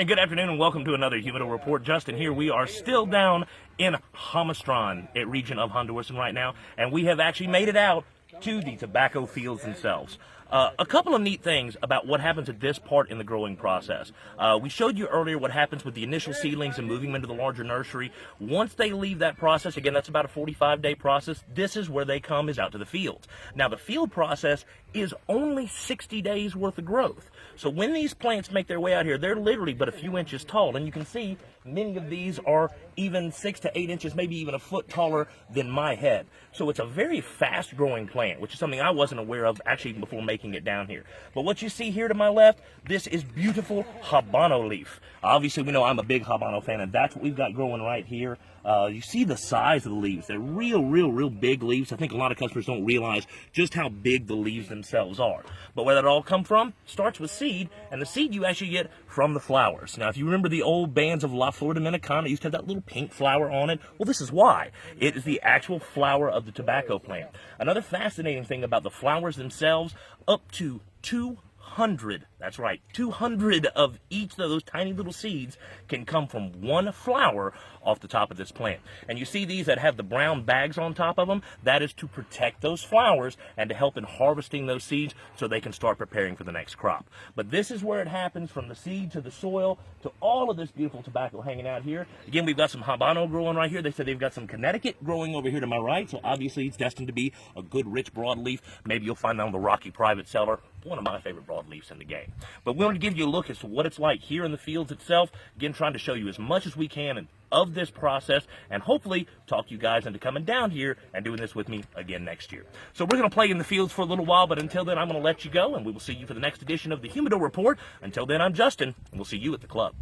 And good afternoon and welcome to another Humidor Report. Justin here. We are still down in Jamastran region of Honduras right now, and we have actually made it out to the tobacco fields themselves. A couple of neat things about what happens at this part in the growing process. We showed you earlier what happens with the initial seedlings and moving them into the larger nursery. Once they leave that process, again, that's about a 45-day process, this is where they come, is out to the fields. Now, the field process is only 60 days worth of growth. So when these plants make their way out here, they're literally but a few inches tall, and you can see many of these are even 6 to 8 inches, maybe even a foot taller than my head. So it's a very fast growing plant, which is something I wasn't aware of actually even before making it down here. But what you see here to my left, this is beautiful habano leaf. Obviously, we know I'm a big habano fan, and that's what we've got growing right here. You see the size of the leaves. They're real big leaves. I think a lot of customers don't realize just how big the leaves themselves are. But where that all come from starts with seed, and the seed you actually get from the flowers. Now, if you remember the old bands of La Flor Dominicana, it used to have that little pink flower on it. Well, this is why. It is the actual flower of the tobacco plant. Another fascinating thing about the flowers themselves, up to 200, that's right, 200 of each of those tiny little seeds can come from one flower off the top of this plant. And you see these that have the brown bags on top of them? That is to protect those flowers and to help in harvesting those seeds so they can start preparing for the next crop. But this is where it happens, from the seed to the soil to all of this beautiful tobacco hanging out here. Again, we've got some habano growing right here. They said they've got some Connecticut growing over here to my right, so obviously it's destined to be a good rich broadleaf. Maybe you'll find that on the Rocky Private Cellar, one of my favorite broadleafs in the game. But we want to give you a look as to what it's like here in the fields itself. Again, trying to show you as much as we can of this process, and hopefully talk you guys into coming down here and doing this with me again next year. So we're going to play in the fields for a little while, but until then, I'm going to let you go, and we will see you for the next edition of the Humidor Report. Until then, I'm Justin, and we'll see you at the club.